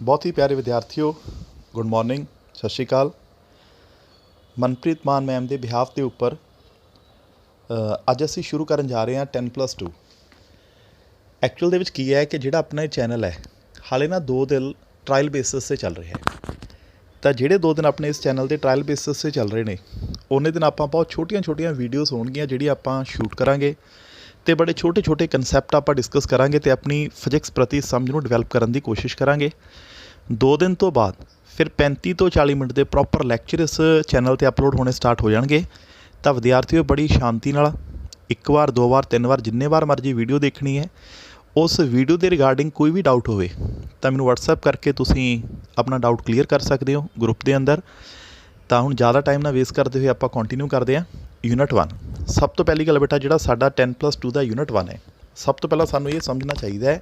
बहुत ही प्यारे विद्यार्थियों, गुड मॉर्निंग, सत श्री अकाल। मनप्रीत मान मैम के बिहाफ के उपर अज असी शुरू करन जा रहे हैं 10+2। एक्चुअल दे की है कि जिहड़ा अपना चैनल है हाले ना 2 दिन ट्रायल बेसिस से चल रहा है। तो जिहड़े 2 दिन अपने इस चैनल के ट्रायल बेसिस से चल रहे हैं उन्ने दिन आपां बहुत छोटिया छोटिया वीडियोज़ होणगियां जिहड़ी आपां शूट करांगे तो बड़े छोटे छोटे कंसैप्ट आपां डिस्कस करांगे तो अपनी फिजिक्स प्रति समझ नूं डिवेलप करन दी कोशिश करांगे। 2 दिन तो बाद फिर 35 तो 40 मिनट के प्रॉपर लैक्चर इस चैनल पर अपलोड होने स्टार्ट हो जाएंगे। तो विद्यार्थियों बड़ी शांति नाल 1 बार 2 बार 3 बार जिन्ने बार मर्जी वीडियो देखनी है, उस वीडियो के रिगार्डिंग कोई भी डाउट होवे तो मैनूं WhatsApp करके तुसीं अपना डाउट क्लीयर कर सकते हो ग्रुप के अंदर। तो हुण ज़्यादा टाइम ना वेस्ट करते हुए आपां कंटिन्यू करते हैं। यूनिट 1 सब तो पहली गल बेटा जिहड़ा साडा 10+2 का यूनिट 1 है, सब तो पहला सानूं ये समझना चाहिए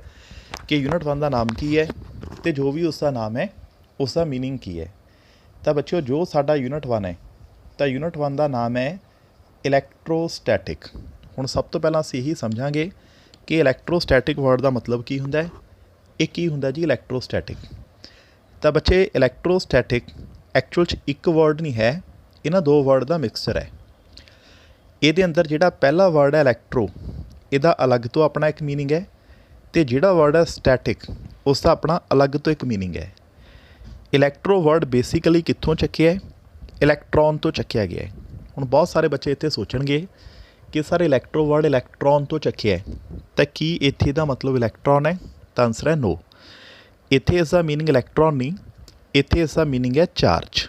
कि यूनिट 1 का नाम की है तो जो भी उसका नाम है उसका मीनिंग की है। तो बच्चों जो साडा यूनिट 1 है तो यूनिट 1 का नाम है इलैक्ट्रोस्टैटिक। हुण सब तो पहला असीं यही समझांगे कि इलैक्ट्रोस्टैटिक वर्ड का मतलब की हुंदा है, एक की हुंदा जी इलैक्ट्रोस्टैटिक। तो बच्चे इलैक्ट्रोस्टैटिक एक्चुअल च एक वर्ड नहीं है, इन्हां 2 वर्ड का मिक्सचर है। ये अंदर जिहड़ा पहला वर्ड है इलैक्ट्रो, इहदा अलग तो अपना एक मीनिंग है तो जिहड़ा वर्ड है स्टैटिक उसका अपना अलग तो एक मीनिंग है। इलैक्ट्रो वर्ड बेसिकली कित्थों चक्या है? इलैक्ट्रॉन तो चक्या गया है। हुण बहुत सारे बच्चे इत्थे सोचणगे कि सर इलैक्ट्रो वर्ड इलैक्ट्रॉन तो चक्या है तो की इत्थे दा मतलब इलैक्ट्रॉन है? तो आंसर है नो। इत्थे इसका मीनिंग इलैक्ट्रॉन नहीं, इत्थे इसका मीनिंग है चार्ज।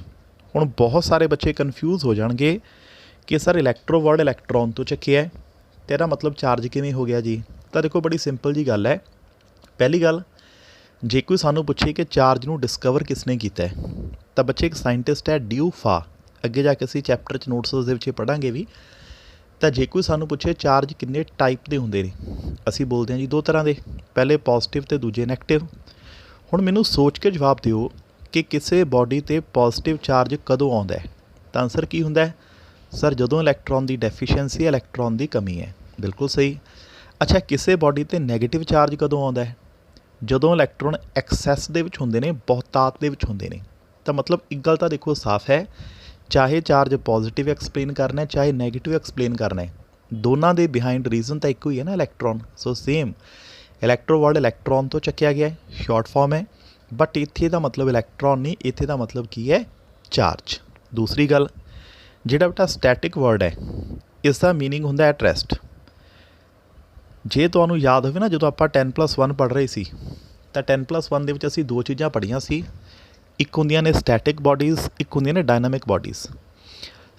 हुण बहुत सारे बच्चे कन्फ्यूज़ हो जाणगे कि सर इलैक्ट्रो वर्ड इलैक्ट्रॉन तो चक्या है तेरा मतलब चार्ज किवें हो गया जी? तो देखो बड़ी सिंपल जी गल है। पहली गल, जे कोई सानू पूछे कि चार्ज नूं डिस्कवर किसने किया है तो बच्चे एक साइंटिस्ट है ड्यू फा, अगे जाके असीं चैप्टर च नोट्स दे विच पढ़ांगे भी। तो जे कोई सानू पूछे चार्ज किन्ने टाइप के होंदे ने, असीं बोलते हैं जी 2 तरह के, पहले पॉजिटिव तो दूजे नैगेटिव। हुण मैनूं सोच के जवाब दिओ कि किसी बॉडी ते पॉजिटिव चार्ज कदों आउंदा है? तो आंसर की हुंदा है? सर जदों इलैक्ट्रॉन की डेफिशिएंसी इलैक्ट्रॉन की कमी है। बिल्कुल सही। अच्छा किसी बॉडी ते नैगेटिव चार्ज कदों आउंदा है? जदों इलैक्ट्रॉन एक्सैस दे विच हुंदे ने, बहुतात दे विच हुंदे ने। तो मतलब एक गल तो देखो साफ है, चाहे चार्ज पॉजिटिव एक्सप्लेन करना है चाहे नैगेटिव एक्सप्लेन करना है, दोनों के बिहाइंड रीजन तो एक ही है ना, electron. So same electro word electron तो चक्या गया है, शॉर्ट फॉर्म है, बट इत्थे दा मतलब इलैक्ट्रॉन नहीं, इत्थे दा मतलब की है चार्ज। दूसरी गल, जिहड़ा बेटा स्टैटिक वर्ड है इसका मीनिंग हुंदा एट रेस्ट। जे तुहानूं याद होवे ना जो आप 10+1 पढ़ रहे सी तो 10+1 दे विच असीं 2 चीज़ां पढ़ियां सी, एक हुंदियां ने स्टैटिक बॉडीज़, एक हुंदियां ने डायनामिक बॉडीज़।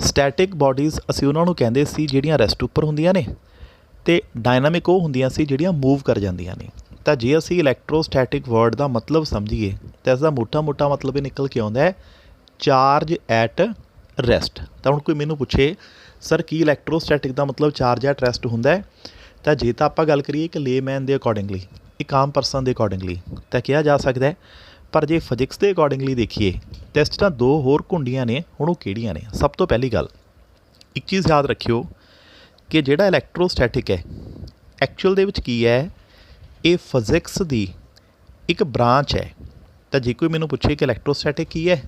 स्टैटिक बॉडीज़ असीं उन्हां नूं कहंदे सी जिहड़ियां रेस्ट उपर हुंदियां ने, ते डायनामिक वो हुंदियां सी जिहड़ियां मूव कर जांदियां ने। तो जे असीं इलैक्ट्रोस्टैटिक वर्ड का मतलब समझीए तो इसका मोटा मोटा मतलब ये निकल के आउंदा है चार्ज एट रेस्ट। तो हुण कोई मैनूं पुछे सर की इलैक्ट्रोस्टैटिक का मतलब चार्ज एट रेस्ट हुंदा है? तो जे तो आपां गल करिए कि लेमैन के अकॉर्डिंगली, एक आम परसन के अकॉर्डिंगली तो कहा जा सकता है, पर जे फिजिक्स के अकॉर्डिंगली देखिए तो इस 2 होर घुंडियां ने, हुण वो किहड़ियां ने? सब तो पहली गल एक चीज़ याद रखियो कि जिहड़ा इलैक्ट्रोस्टैटिक है एक्चुअल दे विच की है, ये फिजिक्स की एक ब्रांच है। तो जे कोई मैनूं पुछे कि इलैक्ट्रोस्टैटिक की है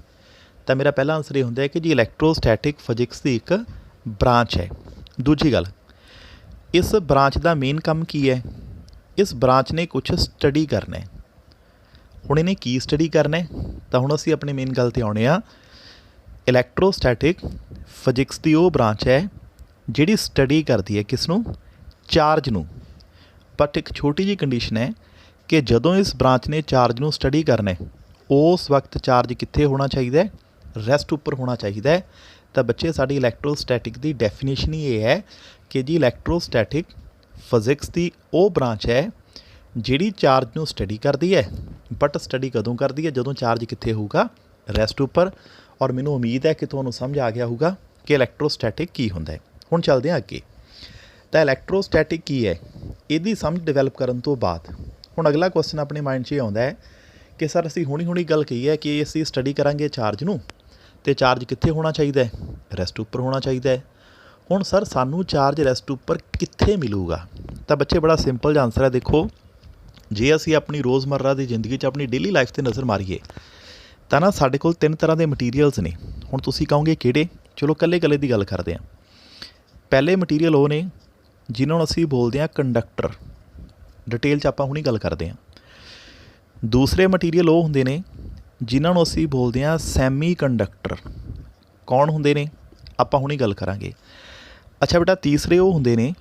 तो मेरा पहला आंसर ये हुंदा है कि जी इलैक्ट्रोस्टैटिक फिजिक्स की एक ब्रांच है। दूजी गल, इस ब्रांच का मेन काम की है? इस ब्रांच ने कुछ स्टडी करना है। हुण इन्हें की स्टडी करना है? तो हुण असीं अपनी मेन गल ते आउणे आ, इलैक्ट्रोस्टैटिक फिजिक्स की वो ब्रांच है जिहड़ी स्टडी करती है किसनूं? चार्ज नूं। बट एक छोटी जी कंडीशन है कि जदों इस ब्रांच ने चार्ज नूं स्टडी करना है उस वक्त चार्ज कित्थे होना चाहिए? रेस्ट उपर होना चाहिए। तो बच्चे साडी इलैक्ट्रोस्टैटिक की डेफिनेशन ही ये है कि जी इलैक्ट्रोस्टैटिक फिजिक्स की वो ब्रांच है जिहड़ी चार्ज नूं स्टडी करती है, बट स्टडी कदों करती है? जदों चार्ज कित्थे होगा? रेस्ट उपर। और मैनूं उम्मीद है कि तुहानूं समझ आ गया होगा कि इलैक्ट्रोस्टैटिक की हुंदा है। हुण चलदे हां अगे। तो इलैक्ट्रोस्टैटिक की है, इहदी समझ डिवेलप करन तो बाद हुण अगला क्वेश्चन अपने माइंड 'च आउंदा है कि सर असीं हुणी गल कही है कि असीं स्टडी करांगे चार्ज नूं तो चार्ज कित्थे होना चाहिए? रेस्ट उपर होना चाहिए। हुण सर सानू चार्ज रेस्ट उपर कित्थे मिलूगा? तो बच्चे बड़ा सिंपल जिहा आंसर है, देखो ਜੇ ਅਸੀਂ ਆਪਣੀ ਰੋਜ਼ਮर्रा ਦੀ ਜ਼ਿੰਦਗੀ 'ਚ ਆਪਣੀ ਡੇਲੀ ਲਾਈਫ 'ਤੇ ਨਜ਼ਰ ਮਾਰੀਏ ਤਾਂ ਨਾ ਸਾਡੇ ਕੋਲ 3 ਤਰ੍ਹਾਂ ਦੇ ਮਟੀਰੀਅਲਸ ਨੇ। ਹੁਣ ਤੁਸੀਂ ਕਹੋਗੇ ਕਿਹੜੇ? ਚਲੋ ਇਕੱਲੇ ਦੀ ਗੱਲ ਕਰਦੇ ਹਾਂ। ਪਹਿਲੇ ਮਟੀਰੀਅਲ ਉਹ ਨੇ ਜਿਨ੍ਹਾਂ ਨੂੰ ਅਸੀਂ ਬੋਲਦੇ ਹਾਂ ਕੰਡਕਟਰ, ਡਿਟੇਲ 'ਚ ਆਪਾਂ ਹੁਣੀ ਗੱਲ ਕਰਦੇ ਹਾਂ। ਦੂਸਰੇ ਮਟੀਰੀਅਲ ਉਹ ਹੁੰਦੇ ਨੇ ਜਿਨ੍ਹਾਂ ਨੂੰ ਅਸੀਂ ਬੋਲਦੇ ਹਾਂ ਸੈਮੀ ਕੰਡਕਟਰ। ਕੌਣ ਹੁੰਦੇ ਨੇ? ਆਪਾਂ ਹੁਣੀ ਗੱਲ ਕਰਾਂਗੇ। ਅੱਛਾ ਬੇਟਾ, ਤੀਸਰੇ ਉਹ ਹੁੰਦੇ ਨੇ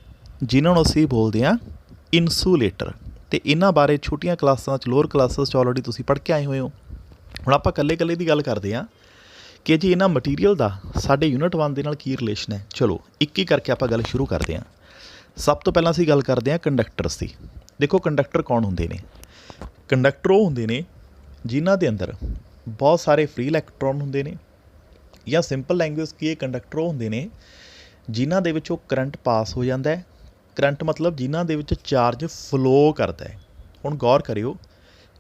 ਜਿਨ੍ਹਾਂ ਨੂੰ ਅਸੀਂ ਬੋਲਦੇ ਹਾਂ ਇਨਸੂਲੇਟਰ। ਅਤੇ ਇਹਨਾਂ ਬਾਰੇ ਛੋਟੀਆਂ ਕਲਾਸਾਂ 'ਚ, ਲੋਅਰ ਕਲਾਸਿਸ 'ਚ ਆਲਰੇਡੀ ਤੁਸੀਂ ਪੜ੍ਹ ਕੇ ਆਏ ਹੋਏ ਹੋ। ਹੁਣ ਆਪਾਂ ਇਕੱਲੇ ਦੀ ਗੱਲ ਕਰਦੇ ਹਾਂ ਕਿ ਜੀ ਇਹਨਾਂ ਮਟੀਰੀਅਲ ਦਾ ਸਾਡੇ ਯੂਨਿਟ 1 ਦੇ ਨਾਲ ਕੀ ਰਿਲੇਸ਼ਨ ਹੈ। ਚਲੋ ਇੱਕ ਹੀ ਕਰਕੇ ਆਪਾਂ ਗੱਲ ਸ਼ੁਰੂ ਕਰਦੇ ਹਾਂ। ਸਭ ਤੋਂ ਪਹਿਲਾਂ ਅਸੀਂ ਗੱਲ ਕਰਦੇ ਹਾਂ ਕੰਡਕਟਰਸ ਦੀ। ਦੇਖੋ ਕੰਡਕਟਰ ਕੌਣ ਹੁੰਦੇ ਨੇ? ਕੰਡਕਟਰ ਉਹ ਹੁੰਦੇ ਨੇ ਜਿਨ੍ਹਾਂ ਦੇ ਅੰਦਰ ਬਹੁਤ ਸਾਰੇ ਫ੍ਰੀ ਇਲੈਕਟ੍ਰੋਨ ਹੁੰਦੇ ਨੇ, ਜਾਂ ਸਿੰਪਲ ਲੈਂਗੁਏਜ ਕੀ ਹੈ, ਕੰਡਕਟਰ ਉਹ ਹੁੰਦੇ ਨੇ ਜਿਨ੍ਹਾਂ ਦੇ ਵਿੱਚੋਂ ਕਰੰਟ ਪਾਸ ਹੋ ਜਾਂਦਾ ਹੈ। ਕਰੰਟ ਮਤਲਬ ਜਿਨ੍ਹਾਂ ਦੇ ਵਿੱਚ ਚਾਰਜ ਫਲੋ ਕਰਦਾ ਹੈ। ਹੁਣ ਗੌਰ ਕਰਿਓ,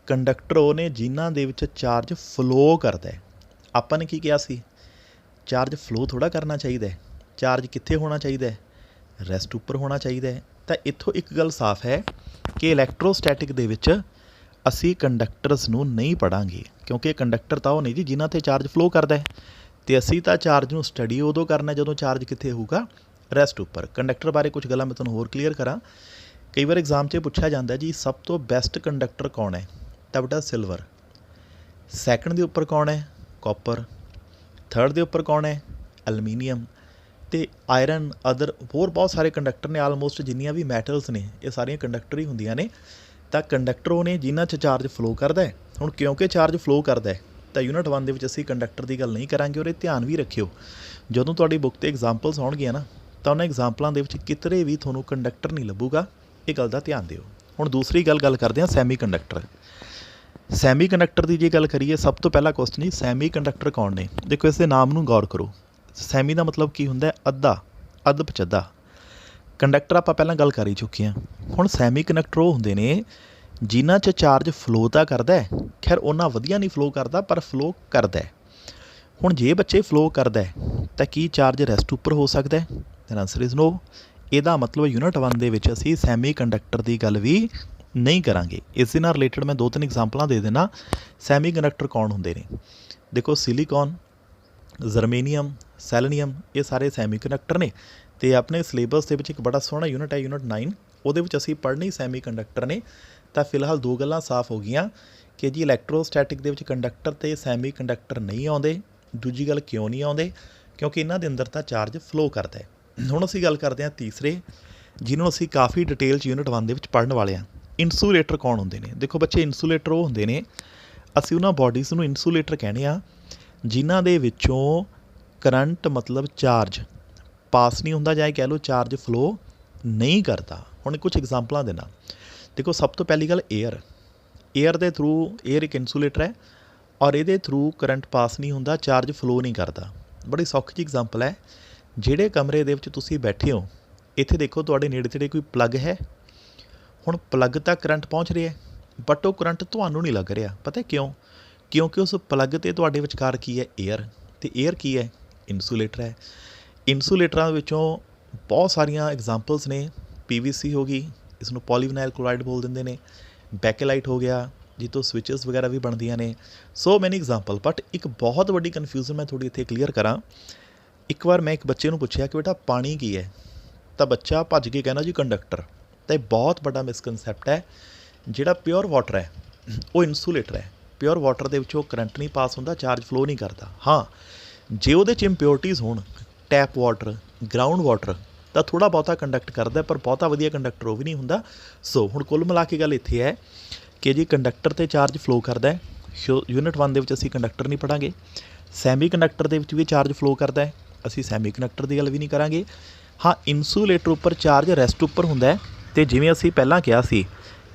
ਕੰਡਕਟਰ ਉਹ ਨੇ ਜਿਨ੍ਹਾਂ ਦੇ ਵਿੱਚ ਚਾਰਜ ਫਲੋ ਕਰਦਾ ਹੈ। ਆਪਾਂ ਨੇ ਕੀ ਕਿਹਾ ਸੀ? ਚਾਰਜ ਫਲੋ ਥੋੜ੍ਹਾ ਕਰਨਾ ਚਾਹੀਦਾ ਹੈ। ਚਾਰਜ ਕਿੱਥੇ ਹੋਣਾ ਚਾਹੀਦਾ ਹੈ? ਰੈਸਟ ਉੱਪਰ ਹੋਣਾ ਚਾਹੀਦਾ ਹੈ। ਤਾਂ ਇੱਥੋਂ ਇੱਕ ਗੱਲ ਸਾਫ਼ ਹੈ ਕਿ ਇਲੈਕਟ੍ਰੋਸਟੈਟਿਕ ਦੇ ਵਿੱਚ ਅਸੀਂ ਕੰਡਕਟਰਸ ਨੂੰ ਨਹੀਂ ਪੜ੍ਹਾਂਗੇ, ਕਿਉਂਕਿ ਕੰਡਕਟਰ ਤਾਂ ਉਹ ਨਹੀਂ ਜੀ ਜਿਨ੍ਹਾਂ 'ਤੇ ਚਾਰਜ ਫਲੋ ਕਰਦਾ ਹੈ। ਅਤੇ ਅਸੀਂ ਤਾਂ ਚਾਰਜ ਨੂੰ ਸਟੱਡੀ ਉਦੋਂ ਕਰਨਾ ਜਦੋਂ ਚਾਰਜ ਕਿੱਥੇ ਹੋਊਗਾ? ਰੈਸਟ ਉੱਪਰ। ਕੰਡਕਟਰ ਬਾਰੇ ਕੁਝ ਗੱਲਾਂ ਮੈਂ ਤੁਹਾਨੂੰ ਹੋਰ ਕਲੀਅਰ ਕਰਾਂ। ਕਈ ਵਾਰ ਐਗਜ਼ਾਮ 'ਚ ਪੁੱਛਿਆ ਜਾਂਦਾ ਜੀ ਸਭ ਤੋਂ ਬੈਸਟ ਕੰਡਕਟਰ ਕੌਣ ਹੈ? ਤਾਂ ਬੇਟਾ ਸਿਲਵਰ। ਸੈਕਿੰਡ ਦੇ ਉੱਪਰ ਕੌਣ ਹੈ? ਕਾਪਰ। ਥਰਡ ਦੇ ਉੱਪਰ ਕੌਣ ਹੈ? ਐਲੂਮੀਨੀਅਮ। ਅਤੇ ਆਇਰਨ, ਅਦਰ ਹੋਰ ਬਹੁਤ ਸਾਰੇ ਕੰਡਕਟਰ ਨੇ। ਆਲਮੋਸਟ ਜਿੰਨੀਆਂ ਵੀ ਮੈਟਲਸ ਨੇ ਇਹ ਸਾਰੀਆਂ ਕੰਡਕਟਰ ਹੀ ਹੁੰਦੀਆਂ ਨੇ। ਤਾਂ ਕੰਡਕਟਰ ਉਹ ਨੇ ਜਿਨ੍ਹਾਂ 'ਚ ਚਾਰਜ ਫਲੋ ਕਰਦਾ ਹੈ। ਹੁਣ ਕਿਉਂਕਿ ਚਾਰਜ ਫਲੋ ਕਰਦਾ ਹੈ ਤਾਂ ਯੂਨਿਟ 1 ਦੇ ਵਿੱਚ ਅਸੀਂ ਕੰਡਕਟਰ ਦੀ ਗੱਲ ਨਹੀਂ ਕਰਾਂਗੇ। ਔਰ ਇਹ ਧਿਆਨ ਵੀ ਰੱਖਿਓ, ਜਦੋਂ ਤੁਹਾਡੀ ਬੁੱਕ 'ਤੇ ਐਗਜ਼ਾਮਪਲਸ ਆਉਣਗੀਆਂ ਨਾ ਤਾਂ ਉਹਨਾਂ ਐਗਜ਼ਾਮਪਲਾਂ ਦੇ ਵਿੱਚ ਕਿਤੇ ਵੀ ਤੁਹਾਨੂੰ ਕੰਡਕਟਰ ਨਹੀਂ ਲੱਭੂਗਾ। ਇਹ ਗੱਲ ਦਾ ਧਿਆਨ ਦਿਓ। ਹੁਣ ਦੂਸਰੀ ਗੱਲ ਕਰਦੇ ਹਾਂ ਸੈਮੀ ਕੰਡਕਟਰ। ਸੈਮੀ ਕੰਡਕਟਰ ਦੀ ਜੇ ਗੱਲ ਕਰੀਏ, ਸਭ ਤੋਂ ਪਹਿਲਾ ਕੁਐਸਚਨ ਜੀ ਸੈਮੀ ਕੰਡਕਟਰ ਕੌਣ ਨੇ? ਦੇਖੋ ਇਸ ਦੇ ਨਾਮ ਨੂੰ ਗੌਰ ਕਰੋ। ਸੈਮੀ ਦਾ ਮਤਲਬ ਕੀ ਹੁੰਦਾ? ਅੱਧਾ, ਅੱਧ ਪਚੱਧਾ। ਕੰਡਕਟਰ ਆਪਾਂ ਪਹਿਲਾਂ ਗੱਲ ਕਰ ਹੀ ਚੁੱਕੇ ਹਾਂ। ਹੁਣ ਸੈਮੀ ਕੰਡਕਟਰ ਉਹ ਹੁੰਦੇ ਨੇ ਜਿਨ੍ਹਾਂ 'ਚ ਚਾਰਜ ਫਲੋ ਤਾਂ ਕਰਦਾ ਹੈ, ਖੈਰ ਉਹਨਾਂ ਵਧੀਆ ਨਹੀਂ ਫਲੋ ਕਰਦਾ ਪਰ ਫਲੋ ਕਰਦਾ ਹੈ। ਹੁਣ ਜੇ ਬੱਚੇ ਫਲੋ ਕਰਦਾ ਹੈ ਤਾਂ ਕੀ ਚਾਰਜ ਰੈਸਟ ਉੱਪਰ ਹੋ ਸਕਦਾ ਹੈ? Then answer is no. ਇਹਦਾ ਮਤਲਬ ਯੂਨਿਟ 1 ਦੇ ਵਿੱਚ ਅਸੀਂ ਸੈਮੀ ਕੰਡਕਟਰ ਦੀ ਗੱਲ ਵੀ ਨਹੀਂ ਕਰਾਂਗੇ। ਇਸ ਦੇ ਨਾਲ ਰਿਲੇਟਡ ਮੈਂ 2-3 ਐਗਜ਼ਾਮਪਲਾਂ ਦੇ ਦੇਣਾ। ਸੈਮੀ ਕੰਡਕਟਰ ਕੌਣ ਹੁੰਦੇ ਨੇ? ਦੇਖੋ ਸਿਲੀਕੌਨ, ਜ਼ਰਮੇਨੀਅਮ, ਸੈਲਨੀਅਮ, ਇਹ ਸਾਰੇ ਸੈਮੀ ਕੰਡਕਟਰ ਨੇ। ਅਤੇ ਆਪਣੇ ਸਿਲੇਬਸ ਦੇ ਵਿੱਚ ਇੱਕ ਬੜਾ ਸੋਹਣਾ ਯੂਨਿਟ ਹੈ ਯੂਨਿਟ 9, ਉਹਦੇ ਵਿੱਚ ਅਸੀਂ ਪੜ੍ਹਨੇ ਹੀ ਸੈਮੀ ਕੰਡਕਟਰ ਨੇ। ਤਾਂ ਫਿਲਹਾਲ 2 ਗੱਲਾਂ ਸਾਫ਼ ਹੋ ਗਈਆਂ ਕਿ ਜੀ ਇਲੈਕਟ੍ਰੋਸਟੈਟਿਕ ਦੇ ਵਿੱਚ ਕੰਡਕਟਰ ਅਤੇ ਸੈਮੀ ਕੰਡਕਟਰ ਨਹੀਂ ਆਉਂਦੇ। ਦੂਜੀ ਗੱਲ ਕਿਉਂ ਨਹੀਂ ਆਉਂਦੇ? ਕਿਉਂਕਿ ਇਹਨਾਂ ਦੇ ਅੰਦਰ ਤਾਂ ਚਾਰਜ ਫਲੋ ਕਰਦਾ ਹੈ। ਹੁਣ ਅਸੀਂ ਗੱਲ ਕਰਦੇ ਹਾਂ ਤੀਸਰੇ, ਜਿਹਨੂੰ ਅਸੀਂ ਕਾਫੀ ਡਿਟੇਲ 'ਚ ਯੂਨਿਟ 1 ਦੇ ਵਿੱਚ ਪੜ੍ਹਨ ਵਾਲੇ ਹਾਂ। ਇਨਸੂਲੇਟਰ ਕੌਣ ਹੁੰਦੇ ਨੇ? ਦੇਖੋ ਬੱਚੇ, ਇਨਸੂਲੇਟਰ ਉਹ ਹੁੰਦੇ ਨੇ, ਅਸੀਂ ਉਹਨਾਂ ਬੋਡੀਜ਼ ਨੂੰ ਇਨਸੂਲੇਟਰ ਕਹਿੰਦੇ ਹਾਂ ਜਿਨ੍ਹਾਂ ਦੇ ਵਿੱਚੋਂ ਕਰੰਟ ਮਤਲਬ ਚਾਰਜ ਪਾਸ ਨਹੀਂ ਹੁੰਦਾ, ਜਾਂ ਇਹ ਕਹਿ ਲਓ ਚਾਰਜ ਫਲੋ ਨਹੀਂ ਕਰਦਾ। ਹੁਣ ਕੁਝ ਐਗਜ਼ਾਮਪਲਾਂ ਦੇਣਾ। ਦੇਖੋ ਸਭ ਤੋਂ ਪਹਿਲੀ ਗੱਲ ਏਅਰ ਦੇ ਥਰੂ, ਏਅਰ ਇੱਕ ਇਨਸੂਲੇਟਰ ਹੈ ਔਰ ਇਹਦੇ ਥਰੂ ਕਰੰਟ ਪਾਸ ਨਹੀਂ ਹੁੰਦਾ, ਚਾਰਜ ਫਲੋ ਨਹੀਂ ਕਰਦਾ। ਬੜੀ ਸੌਖੀ ਜਿਹੀ ਐਗਜ਼ਾਮਪਲ ਹੈ। ਜਿਹੜੇ ਕਮਰੇ ਦੇ ਵਿੱਚ ਤੁਸੀਂ ਬੈਠੇ ਹੋ, ਇੱਥੇ ਦੇਖੋ ਤੁਹਾਡੇ ਨੇੜੇ ਤੇੜੇ ਕੋਈ ਪਲੱਗ ਹੈ। ਹੁਣ ਪਲੱਗ ਤੱਕ ਕਰੰਟ ਪਹੁੰਚ ਰਿਹਾ ਬਟ ਉਹ ਕਰੰਟ ਤੁਹਾਨੂੰ ਨਹੀਂ ਲੱਗ ਰਿਹਾ। ਪਤਾ ਕਿਉਂ? ਕਿਉਂਕਿ ਉਸ ਪਲੱਗ 'ਤੇ ਤੁਹਾਡੇ ਵਿਚਕਾਰ ਕੀ ਹੈ? ਏਅਰ। ਅਤੇ ਏਅਰ ਕੀ ਹੈ? ਇਨਸੂਲੇਟਰ ਹੈ। ਇਨਸੂਲੇਟਰਾਂ ਵਿੱਚੋਂ ਬਹੁਤ ਸਾਰੀਆਂ ਐਗਜ਼ਾਮਪਲਸ ਨੇ। PVC ਹੋ ਗਈ, ਇਸ ਨੂੰ ਪੋਲੀਵਿਨਾਈਲ ਕਲੋਰਾਈਡ ਬੋਲ ਦਿੰਦੇ ਨੇ। ਬੈਕੇਲਾਈਟ ਹੋ ਗਿਆ, ਜਿੱਥੋਂ ਸਵਿਚਸ ਵਗੈਰਾ ਵੀ ਬਣਦੀਆਂ ਨੇ। ਸੋ ਮੈਨੀ ਐਗਜ਼ਾਮਪਲ। ਬਟ ਇੱਕ ਬਹੁਤ ਵੱਡੀ ਕਨਫਿਊਜ਼ਨ ਮੈਂ ਥੋੜ੍ਹੀ ਇੱਥੇ ਕਲੀਅਰ ਕਰਾਂ। ਇੱਕ ਵਾਰ ਮੈਂ ਇੱਕ ਬੱਚੇ ਨੂੰ ਪੁੱਛਿਆ ਕਿ ਬੇਟਾ ਪਾਣੀ ਕੀ ਹੈ? ਤਾਂ ਬੱਚਾ ਭੱਜ ਕੇ ਕਹਿੰਦਾ ਜੀ ਕੰਡਕਟਰ। ਤਾਂ ਇਹ ਬਹੁਤ ਵੱਡਾ ਮਿਸਕਨਸੈਪਟ ਹੈ। ਜਿਹੜਾ ਪਿਓਰ ਵਾਟਰ ਹੈ ਉਹ ਇਨਸੂਲੇਟਰ ਹੈ। ਪਿਓਰ ਵਾਟਰ ਦੇ ਵਿੱਚੋਂ ਕਰੰਟ ਨਹੀਂ ਪਾਸ ਹੁੰਦਾ, ਚਾਰਜ ਫਲੋ ਨਹੀਂ ਕਰਦਾ। ਹਾਂ, ਜੇ ਉਹਦੇ 'ਚ ਇੰਪਿਓਰਟੀਜ਼ ਹੋਣ, ਟੈਪ ਵਾਟਰ, ਗਰਾਊਂਡ ਵਾਟਰ, ਤਾਂ ਥੋੜ੍ਹਾ ਬਹੁਤਾ ਕੰਡਕਟ ਕਰਦਾ, ਪਰ ਬਹੁਤਾ ਵਧੀਆ ਕੰਡਕਟਰ ਉਹ ਵੀ ਨਹੀਂ ਹੁੰਦਾ। ਸੋ ਹੁਣ ਕੁੱਲ ਮਿਲਾ ਕੇ ਗੱਲ ਇੱਥੇ ਹੈ ਕਿ ਜੀ ਕੰਡਕਟਰ 'ਤੇ ਚਾਰਜ ਫਲੋ ਕਰਦਾ ਹੈ। ਯੂਨਿਟ 1 ਦੇ ਵਿੱਚ ਅਸੀਂ ਕੰਡਕਟਰ ਨਹੀਂ ਪੜ੍ਹਾਂਗੇ। ਸੈਮੀ ਕੰਡਕਟਰ ਦੇ ਵਿੱਚ ਵੀ ਚਾਰਜ ਫਲੋ ਕਰਦਾ ਹੈ, ਅਸੀਂ ਸੈਮੀ ਕੰਡਕਟਰ ਦੀ ਗੱਲ ਵੀ ਨਹੀਂ ਕਰਾਂਗੇ। ਹਾਂ, ਇਨਸੂਲੇਟਰ ਉੱਪਰ ਚਾਰਜ ਰੈਸਟ ਉੱਪਰ ਹੁੰਦਾ ਹੈ। ਅਤੇ ਜਿਵੇਂ ਅਸੀਂ ਪਹਿਲਾਂ ਕਿਹਾ ਸੀ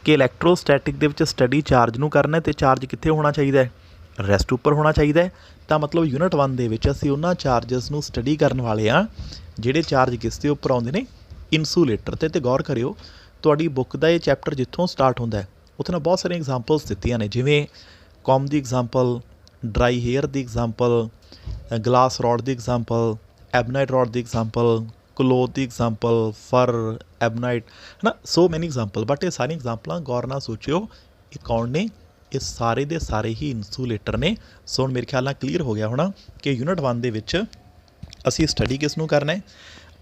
ਕਿ ਇਲੈਕਟ੍ਰੋਸਟੈਟਿਕ ਦੇ ਵਿੱਚ ਸਟੱਡੀ ਚਾਰਜ ਨੂੰ ਕਰਨਾ, ਅਤੇ ਚਾਰਜ ਕਿੱਥੇ ਹੋਣਾ ਚਾਹੀਦਾ ਹੈ? ਰੈਸਟ ਉੱਪਰ ਹੋਣਾ ਚਾਹੀਦਾ ਹੈ। ਤਾਂ ਮਤਲਬ ਯੂਨਿਟ 1 ਦੇ ਵਿੱਚ ਅਸੀਂ ਉਹਨਾਂ ਚਾਰਜਸ ਨੂੰ ਸਟੱਡੀ ਕਰਨ ਵਾਲੇ ਹਾਂ ਜਿਹੜੇ ਚਾਰਜ ਕਿਸ ਦੇ ਉੱਪਰ ਆਉਂਦੇ ਨੇ? ਇਨਸੂਲੇਟਰ 'ਤੇ। ਅਤੇ ਗੌਰ ਕਰਿਓ, ਤੁਹਾਡੀ ਬੁੱਕ ਦਾ ਇਹ ਚੈਪਟਰ ਜਿੱਥੋਂ ਸਟਾਰਟ ਹੁੰਦਾ ਹੈ ਉੱਥੇ ਨਾਲ ਬਹੁਤ ਸਾਰੀਆਂ ਐਗਜ਼ਾਮਪਲਸ ਦਿੱਤੀਆਂ ਨੇ, ਜਿਵੇਂ ਕੌਮ ਦੀ ਐਗਜ਼ਾਮਪਲ, ਡਰਾਈ ਹੇਅਰ ਦੀ ਐਗਜ਼ਾਮਪਲ, ਗਲਾਸ ਰੋਡ ਦੀ ਐਗਜ਼ਾਮਪਲ, ਐਬਨਾਈਟ ਰੋਡ ਦੀ ਐਗਜ਼ਾਮਪਲ, ਕਲੋਥ ਦੀ ਐਗਜ਼ਾਮਪਲ, ਫਰ, ਐਬਨਾਈਟ, ਹੈ ਨਾ, ਸੋ ਮੈਨੀ ਐਗਜ਼ਾਮਪਲ। ਬਟ ਇਹ ਸਾਰੀਆਂ ਐਗਜ਼ਾਮਪਲਾਂ ਗੌਰ ਨਾਲ ਸੋਚਿਓ, ਇਹ ਕੌਣ ਨੇ? ਇਹ ਸਾਰੇ ਦੇ ਸਾਰੇ ਹੀ ਇਨਸੂਲੇਟਰ ਨੇ। ਸੋ ਹੁਣ ਮੇਰੇ ਖਿਆਲ ਨਾਲ ਕਲੀਅਰ ਹੋ ਗਿਆ ਹੋਣਾ ਕਿ ਯੂਨਿਟ 1 ਦੇ ਵਿੱਚ ਅਸੀਂ ਸਟੱਡੀ ਕਿਸ ਨੂੰ ਕਰਨਾ ਹੈ?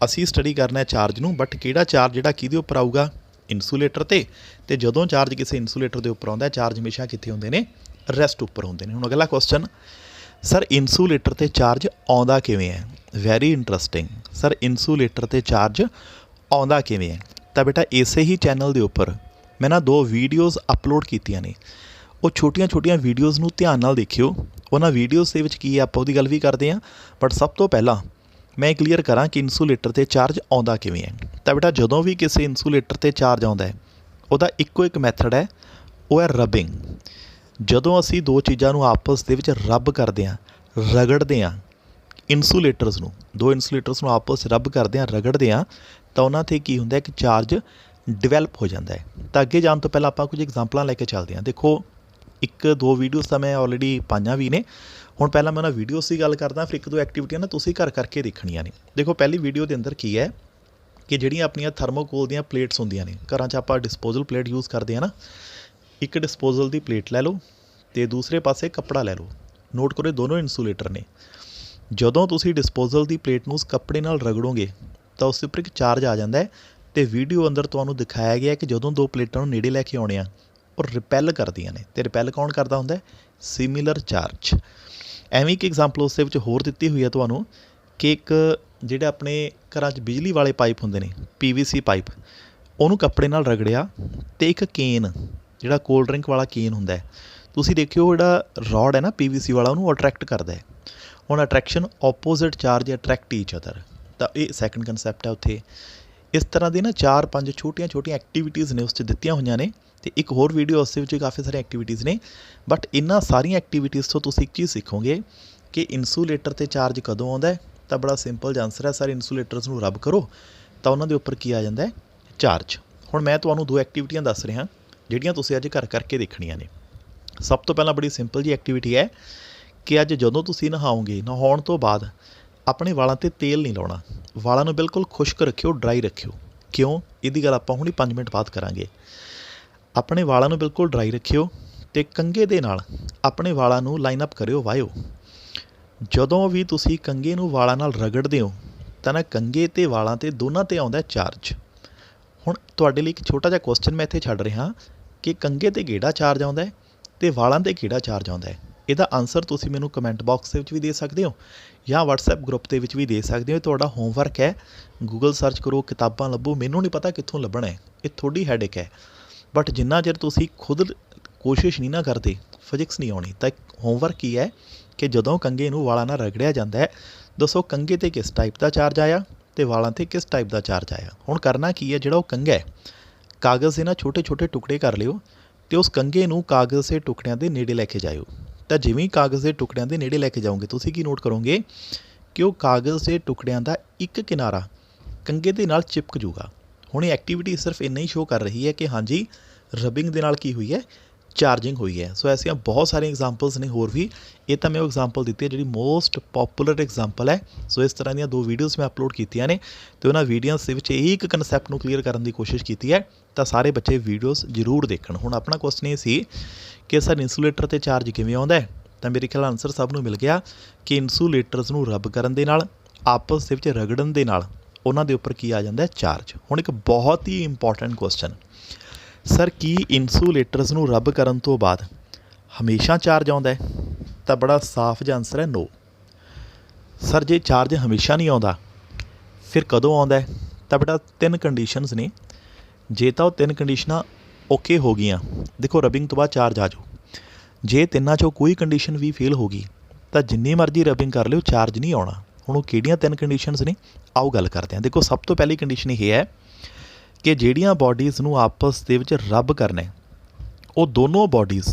ਅਸੀਂ ਸਟੱਡੀ ਕਰਨਾ ਹੈ ਚਾਰਜ ਨੂੰ। ਬਟ ਕਿਹੜਾ ਚਾਰਜ ਜਿਹੜਾ ਕਿਹਦੇ ਉੱਪਰ ਆਊਗਾ? ਇਨਸੂਲੇਟਰ 'ਤੇ। ਅਤੇ ਜਦੋਂ ਚਾਰਜ ਕਿਸੇ ਇਨਸੂਲੇਟਰ ਦੇ ਉੱਪਰ ਆਉਂਦਾ, ਚਾਰਜ ਹਮੇਸ਼ਾ ਕਿੱਥੇ ਹੁੰਦੇ ਨੇ? ਰੈਸਟ ਉੱਪਰ ਹੁੰਦੇ ਨੇ। ਹੁਣ ਅਗਲਾ ਕੁਐਸਚਨ, ਸਰ ਇਨਸੂਲੇਟਰ 'ਤੇ ਚਾਰਜ ਆਉਂਦਾ ਕਿਵੇਂ ਹੈ? Very interesting. ਸਰ ਇਨਸੂਲੇਟਰ 'ਤੇ ਚਾਰਜ ਆਉਂਦਾ ਕਿਵੇਂ ਹੈ? ਤਾਂ ਬੇਟਾ ਇਸੇ ਹੀ ਚੈਨਲ ਦੇ ਉੱਪਰ ਮੈਂ ਨਾ 2 ਵੀਡੀਓਜ਼ ਅਪਲੋਡ ਕੀਤੀਆਂ ਨੇ। ਉਹ ਛੋਟੀਆਂ ਵੀਡੀਓਜ਼ ਨੂੰ ਧਿਆਨ ਨਾਲ ਦੇਖਿਓ। ਉਹਨਾਂ ਵੀਡੀਓਜ਼ ਦੇ ਵਿੱਚ ਕੀ ਹੈ ਆਪਾਂ ਉਹਦੀ ਗੱਲ ਵੀ ਕਰਦੇ ਹਾਂ। ਬਟ ਸਭ ਤੋਂ ਪਹਿਲਾਂ ਮੈਂ ਇਹ ਕਲੀਅਰ ਕਰਾਂ ਕਿ ਇਨਸੂਲੇਟਰ 'ਤੇ ਚਾਰਜ ਆਉਂਦਾ ਕਿਵੇਂ ਹੈ। ਤਾਂ ਬੇਟਾ ਜਦੋਂ ਵੀ ਕਿਸੇ ਇਨਸੂਲੇਟਰ 'ਤੇ ਚਾਰਜ ਆਉਂਦਾ ਹੈ, ਉਹਦਾ ਇੱਕੋ ਇੱਕ ਮੈਥਡ ਹੈ, ਉਹ ਹੈ ਰਬਿੰਗ। ਜਦੋਂ ਅਸੀਂ 2 ਚੀਜ਼ਾਂ ਨੂੰ ਆਪਸ ਦੇ ਵਿੱਚ ਰੱਬ ਕਰਦੇ ਹਾਂ, ਰਗੜਦੇ ਹਾਂ, ਇਨਸੂਲੇਟਰਸ ਨੂੰ, 2 ਇਨਸੂਲੇਟਰਸ ਨੂੰ ਆਪਸ 'ਚ ਰੱਬ ਕਰਦੇ ਹਾਂ, ਰਗੜਦੇ ਹਾਂ, ਤਾਂ ਉਹਨਾਂ 'ਤੇ ਕੀ ਹੁੰਦਾ ਹੈ ਕਿ ਚਾਰਜ ਡਿਵੈਲਪ ਹੋ ਜਾਂਦਾ ਹੈ। ਤਾਂ ਅੱਗੇ ਜਾਣ ਤੋਂ ਪਹਿਲਾਂ ਆਪਾਂ ਕੁਝ ਐਗਜ਼ਾਮਪਲਾਂ ਲੈ ਕੇ ਚੱਲਦੇ ਹਾਂ। ਦੇਖੋ 1-2 ਵੀਡੀਓਜ਼ ਤਾਂ ਮੈਂ ਆਲਰੇਡੀ ਪਾਈਆਂ ਵੀ ਨੇ। ਹੁਣ ਪਹਿਲਾਂ ਮੈਂ ਉਹਨਾਂ ਵੀਡੀਓਜ਼ ਦੀ ਗੱਲ ਕਰਦਾ, ਫਿਰ 1-2 ਐਕਟੀਵਿਟੀਆਂ ਨਾ ਤੁਸੀਂ ਘਰ ਕਰਕੇ ਦੇਖਣੀਆਂ ਨੇ। ਦੇਖੋ ਪਹਿਲੀ ਵੀਡੀਓ ਦੇ ਅੰਦਰ ਕੀ ਹੈ ਕਿ ਜਿਹੜੀਆਂ ਆਪਣੀਆਂ ਥਰਮੋਕੋਲ ਦੀਆਂ ਪਲੇਟਸ ਹੁੰਦੀਆਂ ਨੇ, ਘਰਾਂ 'ਚ ਆਪਾਂ ਡਿਸਪੋਜ਼ਲ ਪਲੇਟ ਯੂਜ਼ ਕਰਦੇ ਹਾਂ ਨਾ, ਇੱਕ ਡਿਸਪੋਜ਼ਲ ਦੀ ਪਲੇਟ ਲੈ ਲਓ ਅਤੇ ਦੂਸਰੇ ਪਾਸੇ ਕੱਪੜਾ ਲੈ ਲਓ। ਨੋਟ ਕਰੋ ਦੋਨੋਂ ਇਨਸੂਲੇਟਰ ਨੇ। ਜਦੋਂ ਤੁਸੀਂ ਡਿਸਪੋਜ਼ਲ ਦੀ ਪਲੇਟ ਨੂੰ ਉਸ ਕੱਪੜੇ ਨਾਲ ਰਗੜੋਗੇ ਤਾਂ ਉਸ ਦੇ ਉੱਪਰ ਇੱਕ ਚਾਰਜ ਆ ਜਾਂਦਾ ਹੈ। ਅਤੇ ਵੀਡੀਓ ਅੰਦਰ ਤੁਹਾਨੂੰ ਦਿਖਾਇਆ ਗਿਆ ਕਿ ਜਦੋਂ 2 ਪਲੇਟਾਂ ਨੂੰ ਨੇੜੇ ਲੈ ਕੇ ਆਉਣੇ ਆ, ਉਹ ਰਿਪੈਲ ਕਰਦੀਆਂ ਨੇ। ਅਤੇ ਰਿਪੈਲ ਕੌਣ ਕਰਦਾ ਹੁੰਦਾ? Similar charge. ਐਵੇਂ ਇੱਕ ਐਗਜ਼ਾਮਪਲ ਉਸ ਦੇ ਵਿੱਚ ਹੋਰ ਦਿੱਤੀ ਹੋਈ ਹੈ ਤੁਹਾਨੂੰ ਕਿ ਇੱਕ ਜਿਹੜੇ ਆਪਣੇ ਘਰਾਂ 'ਚ ਬਿਜਲੀ ਵਾਲੇ ਪਾਈਪ ਹੁੰਦੇ ਨੇ, PVC ਪਾਈਪ, ਉਹਨੂੰ ਕੱਪੜੇ ਨਾਲ ਰਗੜਿਆ ਅਤੇ ਇੱਕ ਕੇਨ, ਜਿਹੜਾ ਕੋਲਡ ਡਰਿੰਕ ਵਾਲਾ ਕੇਨ ਹੁੰਦਾ ਹੈ, ਤੁਸੀਂ ਦੇਖਿਓ ਜਿਹੜਾ ਰੋਡ ਹੈ ਨਾ PVC ਵਾਲਾ, ਉਹਨੂੰ ਅਟਰੈਕਟ ਕਰਦਾ ਹੈ। ਹੁਣ attraction opposite charge attract each other. ਤਾਂ ਇਹ ਸੈਕੰਡ ਕਨਸੈਪਟ ਹੈ ਉੱਥੇ। ਇਸ ਤਰ੍ਹਾਂ ਦੇ ਨਾ 4-5 ਛੋਟੀਆਂ ਐਕਟੀਵਿਟੀਜ਼ ਨੇ ਉਸ 'ਚ ਦਿੱਤੀਆਂ ਹੋਈਆਂ ਨੇ। ਅਤੇ ਇੱਕ ਹੋਰ ਵੀਡੀਓ ਉਸ ਦੇ ਵਿੱਚ ਕਾਫੀ ਸਾਰੀਆਂ ਐਕਟੀਵਿਟੀਜ਼ ਨੇ। ਬਟ ਇਹਨਾਂ ਸਾਰੀਆਂ ਐਕਟੀਵਿਟੀਜ਼ ਤੋਂ ਤੁਸੀਂ ਇੱਕ ਚੀਜ਼ ਸਿੱਖੋਗੇ ਕਿ ਇਨਸੂਲੇਟਰ 'ਤੇ ਚਾਰਜ ਕਦੋਂ ਆਉਂਦਾ ਹੈ। ਤਾਂ ਬੜਾ ਸਿੰਪਲ ਜਿਹਾ ਆਨਸਰ ਹੈ, ਸਾਰੇ ਇਨਸੂਲੇਟਰਸ ਨੂੰ ਰੱਬ ਕਰੋ ਤਾਂ ਉਹਨਾਂ ਦੇ ਉੱਪਰ ਕੀ ਆ ਜਾਂਦਾ ਹੈ? ਚਾਰਜ। ਹੁਣ ਮੈਂ ਤੁਹਾਨੂੰ 2 ਐਕਟੀਵਿਟੀਆਂ ਦੱਸ ਰਿਹਾ ਜਿਹੜੀਆਂ ਤੁਸੀਂ ਅੱਜ ਘਰ ਕਰਕੇ ਦੇਖਣੀਆਂ ਨੇ। ਸਭ ਤੋਂ ਪਹਿਲਾਂ ਬੜੀ ਸਿੰਪਲ ਜੀ ਐਕਟੀਵਿਟੀ ਹੈ ਕਿ ਅੱਜ ਜਦੋਂ ਤੁਸੀਂ ਨਹਾਓਗੇ, ਨਹਾਉਣ ਤੋਂ ਬਾਅਦ ਆਪਣੇ ਵਾਲਾਂ 'ਤੇ ਤੇਲ ਨਹੀਂ ਲਾਉਣਾ। ਵਾਲਾਂ ਨੂੰ ਬਿਲਕੁਲ ਖੁਸ਼ਕ ਰੱਖਿਓ, ਡਰਾਈ ਰੱਖਿਓ। ਕਿਉਂ? ਇਹਦੀ ਗੱਲ ਆਪਾਂ ਹੁਣੀ 5 ਮਿੰਟ ਬਾਅਦ ਕਰਾਂਗੇ। ਆਪਣੇ ਵਾਲਾਂ ਨੂੰ ਬਿਲਕੁਲ ਡਰਾਈ ਰੱਖਿਓ ਅਤੇ ਕੰਘੇ ਦੇ ਨਾਲ ਆਪਣੇ ਵਾਲਾਂ ਨੂੰ ਲਾਈਨ ਅਪ ਕਰਿਓ, ਵਾਹਿਓ। ਜਦੋਂ ਵੀ ਤੁਸੀਂ ਕੰਘੇ ਨੂੰ ਵਾਲਾਂ ਨਾਲ ਰਗੜਦੇ ਹੋ ਤਾਂ ਨਾ ਕੰਘੇ ਅਤੇ ਵਾਲਾਂ 'ਤੇ ਦੋਨਾਂ 'ਤੇ ਆਉਂਦਾ ਚਾਰਜ। ਹੁਣ ਤੁਹਾਡੇ ਲਈ ਇੱਕ ਛੋਟਾ ਜਿਹਾ ਕੁਐਸਚਨ ਮੈਂ ਇੱਥੇ ਛੱਡ ਰਿਹਾ ਕਿ ਕੰਘੇ 'ਤੇ ਕਿਹੜਾ ਚਾਰਜ ਆਉਂਦਾ ਹੈ ਅਤੇ ਵਾਲਾਂ 'ਤੇ ਕਿਹੜਾ ਚਾਰਜ ਆਉਂਦਾ ਹੈ। ਇਹਦਾ ਆਨਸਰ ਤੁਸੀਂ ਮੈਨੂੰ ਕਮੈਂਟ ਬਾਕਸ ਦੇ ਵਿੱਚ ਵੀ ਦੇ ਸਕਦੇ ਹੋ ਜਾਂ ਵਟਸਐਪ ਗਰੁੱਪ ਦੇ ਵਿੱਚ ਵੀ ਦੇ ਸਕਦੇ ਹੋ। ਇਹ ਤੁਹਾਡਾ ਹੋਮਵਰਕ ਹੈ। ਗੂਗਲ ਸਰਚ ਕਰੋ, ਕਿਤਾਬਾਂ ਲੱਭੋ, ਮੈਨੂੰ ਨਹੀਂ ਪਤਾ ਕਿੱਥੋਂ ਲੱਭਣਾ ਹੈ, ਇਹ ਤੁਹਾਡੀ ਹੈਡੇਕ ਹੈ। ਬਟ ਜਿੰਨਾ ਚਿਰ ਤੁਸੀਂ ਖੁਦ ਕੋਸ਼ਿਸ਼ ਨਹੀਂ ਨਾ ਕਰਦੇ, ਫਿਜ਼ਿਕਸ ਨਹੀਂ ਆਉਣੀ। ਤਾਂ ਹੋਮਵਰਕ ਕੀ ਹੈ ਕਿ ਜਦੋਂ ਕੰਘੇ ਨੂੰ ਵਾਲਾਂ ਨਾਲ ਰਗੜਿਆ ਜਾਂਦਾ ਹੈ, ਦੱਸੋ ਕੰਘੇ 'ਤੇ ਕਿਸ ਟਾਈਪ ਦਾ ਚਾਰਜ ਆਇਆ ਅਤੇ ਵਾਲਾਂ 'ਤੇ ਕਿਸ ਟਾਈਪ ਦਾ ਚਾਰਜ ਆਇਆ। ਹੁਣ ਕਰਨਾ ਕੀ ਹੈ, ਜਿਹੜਾ ਉਹ ਕੰਘਾ ਹੈ, ਕਾਗਜ਼ ਦੇ ਨਾ ਛੋਟੇ ਟੁਕੜੇ ਕਰ ਲਿਓ ਅਤੇ ਉਸ ਕੰਘੇ ਨੂੰ ਕਾਗਜ਼ ਦੇ ਟੁਕੜਿਆਂ ਦੇ ਨੇੜੇ ਲੈ ਕੇ ਜਾਇਓ। ਤਾਂ ਜਿਵੇਂ ਕਾਗਜ਼ ਦੇ ਟੁਕੜਿਆਂ ਦੇ ਨੇੜੇ ਲੈ ਕੇ ਜਾਓਗੇ, ਤੁਸੀਂ ਕੀ ਨੋਟ ਕਰੋਗੇ ਕਿ ਉਹ ਕਾਗਜ਼ ਦੇ ਟੁਕੜਿਆਂ ਦਾ ਇੱਕ ਕਿਨਾਰਾ ਕੰਘੇ ਦੇ ਨਾਲ ਚਿਪਕ ਜੂਗਾ। ਹੁਣ ਇਹ ਐਕਟੀਵਿਟੀ ਸਿਰਫ ਇੰਨਾ ਹੀ ਸ਼ੋਅ ਕਰ ਰਹੀ ਹੈ ਕਿ ਹਾਂਜੀ ਰਬਿੰਗ ਦੇ ਨਾਲ ਕੀ ਹੋਈ ਹੈ? ਚਾਰਜਿੰਗ ਹੋਈ ਹੈ। ਸੋ ਐਸੀਆਂ ਬਹੁਤ ਸਾਰੀਆਂ ਐਗਜ਼ਾਮਪਲਸ ਨੇ ਹੋਰ ਵੀ। ਇਹ ਤਾਂ ਮੈਂ ਉਹ ਐਗਜ਼ਾਮਪਲ ਦਿੱਤੀ ਹੈ ਜਿਹੜੀ ਮੋਸਟ ਪੋਪੂਲਰ ਐਗਜ਼ਾਮਪਲ ਹੈ। ਸੋ ਇਸ ਤਰ੍ਹਾਂ ਦੀਆਂ 2 ਵੀਡੀਓਜ਼ ਮੈਂ ਅਪਲੋਡ ਕੀਤੀਆਂ ਨੇ ਅਤੇ ਉਹਨਾਂ ਵੀਡੀਓਜ਼ ਦੇ ਵਿੱਚ ਇਹ ਇੱਕ ਕਨਸੈਪਟ ਨੂੰ ਕਲੀਅਰ ਕਰਨ ਦੀ ਕੋਸ਼ਿਸ਼ ਕੀਤੀ ਹੈ। ਤਾਂ ਸਾਰੇ ਬੱਚੇ ਵੀਡੀਓਜ਼ ਜ਼ਰੂਰ ਦੇਖਣ। ਹੁਣ ਆਪਣਾ ਕੁਐਸਚਨ ਇਹ ਸੀ ਕਿ ਸਰ ਇਨਸੂਲੇਟਰ 'ਤੇ ਚਾਰਜ ਕਿਵੇਂ ਆਉਂਦਾ ਹੈ? ਤਾਂ ਮੇਰੇ ਖਿਆਲ ਆਨਸਰ ਸਭ ਨੂੰ ਮਿਲ ਗਿਆ ਕਿ ਇਨਸੂਲੇਟਰਸ ਨੂੰ ਰੱਬ ਕਰਨ ਦੇ ਨਾਲ, ਆਪਸ ਦੇ ਵਿੱਚ ਰਗੜਨ ਦੇ ਨਾਲ ਉਹਨਾਂ ਦੇ ਉੱਪਰ ਕੀ ਆ ਜਾਂਦਾ ਹੈ? ਚਾਰਜ। ਹੁਣ ਇੱਕ ਬਹੁਤ ਹੀ ਇੰਪੋਰਟੈਂਟ ਕੁਐਸਚਨ, ਸਰ ਕੀ ਇਨਸੂਲੇਟਰਸ ਨੂੰ ਰੱਬ ਕਰਨ ਤੋਂ ਬਾਅਦ ਹਮੇਸ਼ਾ ਚਾਰਜ ਆਉਂਦਾ ਹੈ? ਤਾਂ ਬੜਾ ਸਾਫ਼ ਜਿਹਾ ਆਨਸਰ ਹੈ ਨੋ। ਸਰ ਜੇ ਚਾਰਜ ਹਮੇਸ਼ਾ ਨਹੀਂ ਆਉਂਦਾ ਫਿਰ ਕਦੋਂ ਆਉਂਦਾ ਹੈ? ਤਾਂ ਬੇਟਾ 3 ਕੰਡੀਸ਼ਨਸ ਨੇ। ਜੇ ਤਾਂ ਉਹ 3 ਕੰਡੀਸ਼ਨਾਂ ਓਕੇ ਹੋ ਗਈਆਂ, ਦੇਖੋ ਰਬਿੰਗ ਤੋਂ ਬਾਅਦ ਚਾਰਜ ਆ ਜਾਓ। ਜੇ ਤਿੰਨਾਂ 'ਚੋਂ ਕੋਈ ਕੰਡੀਸ਼ਨ ਵੀ ਫੇਲ ਹੋ ਗਈ ਤਾਂ ਜਿੰਨੀ ਮਰਜ਼ੀ ਰਬਿੰਗ ਕਰ ਲਿਓ, ਚਾਰਜ ਨਹੀਂ ਆਉਣਾ। ਹੁਣ ਉਹ ਕਿਹੜੀਆਂ 3 ਕੰਡੀਸ਼ਨਸ ਨੇ, ਆਓ ਗੱਲ ਕਰਦੇ ਹਾਂ। ਦੇਖੋ ਸਭ ਤੋਂ ਪਹਿਲੀ ਕੰਡੀਸ਼ਨ ਇਹ ਹੈ ਕਿ ਜਿਹੜੀਆਂ ਬਾਡੀਜ਼ ਨੂੰ ਆਪਸ ਦੇ ਵਿੱਚ ਰੱਬ ਕਰਨਾ, ਉਹ ਦੋਨੋਂ ਬਾਡੀਜ਼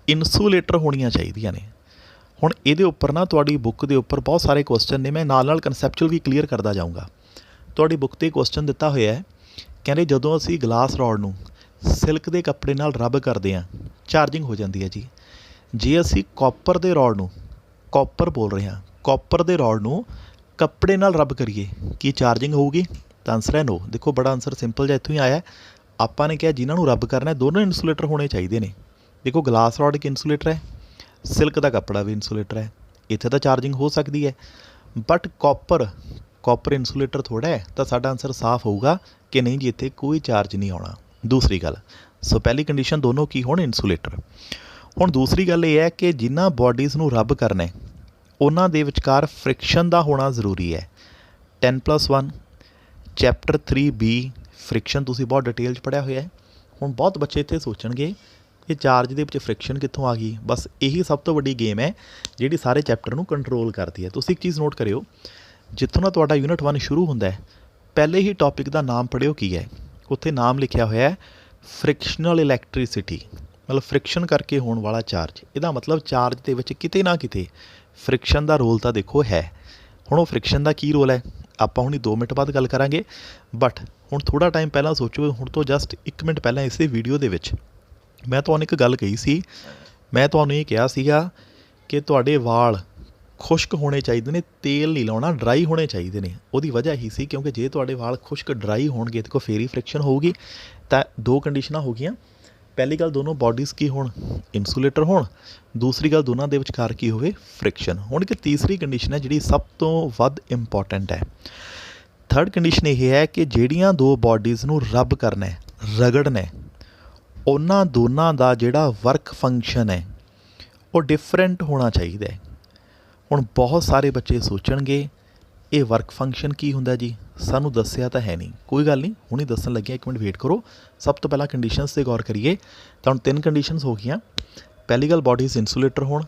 ਇਨਸੂਲੇਟਰ ਹੋਣੀਆਂ ਚਾਹੀਦੀਆਂ ਨੇ। ਹੁਣ ਇਹਦੇ ਉੱਪਰ ਨਾ ਤੁਹਾਡੀ ਬੁੱਕ ਦੇ ਉੱਪਰ ਬਹੁਤ ਸਾਰੇ ਕੁਐਸਚਨ ਨੇ, ਮੈਂ ਨਾਲ ਕਨਸੈਪਚੁਅਲ ਵੀ ਕਲੀਅਰ ਕਰਦਾ ਜਾਊਂਗਾ। ਤੁਹਾਡੀ ਬੁੱਕ 'ਤੇ ਕੁਐਸਚਨ ਦਿੱਤਾ ਹੋਇਆ ਹੈ, ਕਹਿੰਦੇ ਜਦੋਂ ਅਸੀਂ ਗਲਾਸ ਰੋਡ ਨੂੰ ਸਿਲਕ ਦੇ ਕੱਪੜੇ ਨਾਲ ਰੱਬ ਕਰਦੇ ਹਾਂ, ਚਾਰਜਿੰਗ ਹੋ ਜਾਂਦੀ ਹੈ ਜੀ। ਜੇ ਅਸੀਂ ਕਾਪਰ ਦੇ ਰੋਡ ਨੂੰ, ਕਾਪਰ ਬੋਲ ਰਹੇ ਹਾਂ, ਕਾਪਰ ਦੇ ਰੋਡ ਨੂੰ ਕੱਪੜੇ ਨਾਲ ਰੱਬ ਕਰੀਏ ਕੀ ਚਾਰਜਿੰਗ ਹੋਊਗੀ? ਤਾਂ ਆਂਸਰ ਹੈ ਨੋ। ਦੇਖੋ ਬੜਾ ਆਂਸਰ ਸਿੰਪਲ ਜਿਹਾ ਇੱਥੋਂ ਹੀ ਆਇਆ। ਆਪਾਂ ਨੇ ਕਿਹਾ ਜਿਨ੍ਹਾਂ ਨੂੰ ਰੱਬ ਕਰਨਾ ਦੋਨੋਂ ਇਨਸੂਲੇਟਰ ਹੋਣੇ ਚਾਹੀਦੇ ਨੇ। ਦੇਖੋ ਗਲਾਸ ਰੋਡ ਇੱਕ ਇਨਸੂਲੇਟਰ ਹੈ, ਸਿਲਕ ਦਾ ਕੱਪੜਾ ਵੀ ਇਨਸੂਲੇਟਰ ਹੈ, ਇੱਥੇ ਤਾਂ ਚਾਰਜਿੰਗ ਹੋ ਸਕਦੀ ਹੈ। ਬਟ ਕਾਪਰ ਇਨਸੂਲੇਟਰ ਥੋੜ੍ਹਾ ਹੈ, ਤਾਂ ਸਾਡਾ ਆਂਸਰ ਸਾਫ਼ ਹੋਊਗਾ ਕਿ ਨਹੀਂ ਜੀ ਇੱਥੇ ਕੋਈ ਚਾਰਜ ਨਹੀਂ ਆਉਣਾ। ਦੂਸਰੀ ਗੱਲ, ਸੋ ਪਹਿਲੀ ਕੰਡੀਸ਼ਨ ਦੋਨੋਂ ਕੀ ਹੋਣ? ਇਨਸੂਲੇਟਰ। ਹੁਣ ਦੂਸਰੀ ਗੱਲ ਇਹ ਹੈ ਕਿ ਜਿਨ੍ਹਾਂ ਬਾਡੀਜ਼ ਨੂੰ ਰੱਬ ਕਰਨਾ ਉਹਨਾਂ ਦੇ ਵਿਚਕਾਰ ਫ੍ਰਿਕਸ਼ਨ ਦਾ ਹੋਣਾ ਜ਼ਰੂਰੀ ਹੈ। 10+1 ਚੈਪਟਰ 3B ਫ੍ਰਿਕਸ਼ਨ ਤੁਸੀਂ ਬਹੁਤ ਡਿਟੇਲ 'ਚ ਪੜ੍ਹਿਆ ਹੋਇਆ ਹੈ। ਹੁਣ ਬਹੁਤ ਬੱਚੇ ਇੱਥੇ ਸੋਚਣਗੇ ਕਿ ਚਾਰਜ ਦੇ ਵਿੱਚ ਫ੍ਰਿਕਸ਼ਨ ਕਿੱਥੋਂ ਆ ਗਈ? ਬਸ ਇਹੀ ਸਭ ਤੋਂ ਵੱਡੀ ਗੇਮ ਹੈ ਜਿਹੜੀ ਸਾਰੇ ਚੈਪਟਰ ਨੂੰ ਕੰਟਰੋਲ ਕਰਦੀ ਹੈ। ਤੁਸੀਂ ਇੱਕ ਚੀਜ਼ ਨੋਟ ਕਰਿਓ, ਜਿੱਥੋਂ ਨਾ ਤੁਹਾਡਾ ਯੂਨਿਟ 1 ਸ਼ੁਰੂ ਹੁੰਦਾ ਹੈ, ਪਹਿਲੇ ਹੀ ਟੌਪਿਕ ਦਾ ਨਾਮ ਪੜ੍ਹਿਓ ਕੀ ਹੈ। ਉੱਥੇ ਨਾਮ ਲਿਖਿਆ ਹੋਇਆ ਹੈ ਫ੍ਰਿਕਸ਼ਨਲ ਇਲੈਕਟ੍ਰੀਸਿਟੀ, ਮਤਲਬ ਫ੍ਰਿਕਸ਼ਨ ਕਰਕੇ ਹੋਣ ਵਾਲਾ ਚਾਰਜ। ਇਹਦਾ ਮਤਲਬ ਚਾਰਜ ਦੇ ਵਿੱਚ ਕਿਤੇ ਨਾ ਕਿਤੇ ਫ੍ਰਿਕਸ਼ਨ ਦਾ ਰੋਲ ਤਾਂ ਦੇਖੋ ਹੈ। ਹੁਣ ਉਹ ਫ੍ਰਿਕਸ਼ਨ ਦਾ ਕੀ ਰੋਲ ਹੈ ਆਪਾਂ ਹੁਣੀ 2 ਮਿੰਟ ਬਾਅਦ ਗੱਲ ਕਰਾਂਗੇ। ਬਟ ਹੁਣ ਥੋੜ੍ਹਾ ਟਾਈਮ ਪਹਿਲਾਂ ਸੋਚੋ, ਹੁਣ ਤੋਂ ਜਸਟ 1 ਮਿੰਟ ਪਹਿਲਾਂ ਇਸੇ ਵੀਡੀਓ ਦੇ ਵਿੱਚ ਮੈਂ ਤੁਹਾਨੂੰ ਇੱਕ ਗੱਲ ਕਹੀ ਸੀ। ਮੈਂ ਤੁਹਾਨੂੰ ਇਹ ਕਿਹਾ ਸੀਗਾ ਕਿ ਤੁਹਾਡੇ ਵਾਲ ਖੁਸ਼ਕ ਹੋਣੇ ਚਾਹੀਦੇ ਨੇ, ਤੇਲ ਨਹੀਂ ਲਾਉਣਾ, ਡਰਾਈ ਹੋਣੇ ਚਾਹੀਦੇ ਨੇ। ਉਹਦੀ ਵਜ੍ਹਾ ਇਹੀ ਸੀ ਕਿਉਂਕਿ ਜੇ ਤੁਹਾਡੇ ਵਾਲ ਖੁਸ਼ਕ ਡਰਾਈ ਹੋਣਗੇ ਦੇਖੋ ਫੇਰ ਹੀ ਫ੍ਰਿਕਸ਼ਨ ਹੋਊਗੀ। ਤਾਂ 2 ਕੰਡੀਸ਼ਨਾਂ ਹੋ ਗਈਆਂ। ਪਹਿਲੀ ਗੱਲ ਦੋਨੋਂ ਬਾਡੀਜ਼ ਕੀ ਹੋਣ? ਇਨਸੂਲੇਟਰ ਹੋਣ। ਦੂਸਰੀ ਗੱਲ ਦੋਨਾਂ ਦੇ ਵਿਚਕਾਰ ਕੀ ਹੋਵੇ? ਫ੍ਰਿਕਸ਼ਨ। ਹੁਣ ਇੱਕ ਤੀਸਰੀ ਕੰਡੀਸ਼ਨ ਹੈ ਜਿਹੜੀ ਸਭ ਤੋਂ ਵੱਧ ਇੰਪੋਰਟੈਂਟ ਹੈ। ਥਰਡ ਕੰਡੀਸ਼ਨ ਇਹ ਹੈ ਕਿ ਜਿਹੜੀਆਂ 2 ਬਾਡੀਜ਼ ਨੂੰ ਰੱਬ ਕਰਨਾ ਹੈ, ਰਗੜਨਾ ਹੈ, ਉਹਨਾਂ ਦੋਨਾਂ ਦਾ ਜਿਹੜਾ ਵਰਕ ਫੰਕਸ਼ਨ ਹੈ ਉਹ ਡਿਫਰੈਂਟ ਹੋਣਾ ਚਾਹੀਦਾ ਹੈ। ਹੁਣ ਬਹੁਤ ਸਾਰੇ ਬੱਚੇ ਸੋਚਣਗੇ ਇਹ ਵਰਕ ਫੰਕਸ਼ਨ ਕੀ ਹੁੰਦਾ ਜੀ? ਸਾਨੂੰ ਦੱਸਿਆ ਤਾਂ ਹੈ ਨਹੀਂ। ਕੋਈ ਗੱਲ ਨਹੀਂ, ਹੁਣੀ ਦੱਸਣ ਲੱਗਿਆ, 1 ਮਿੰਟ ਵੇਟ ਕਰੋ। ਸਭ ਤੋਂ ਪਹਿਲਾਂ ਕੰਡੀਸ਼ਨਸ 'ਤੇ ਗੌਰ ਕਰੀਏ। ਤਾਂ ਹੁਣ 3 ਕੰਡੀਸ਼ਨਸ ਹੋ ਗਈਆਂ। ਪਹਿਲੀ ਗੱਲ ਬਾਡੀਜ਼ ਇਨਸੂਲੇਟਰ ਹੋਣ,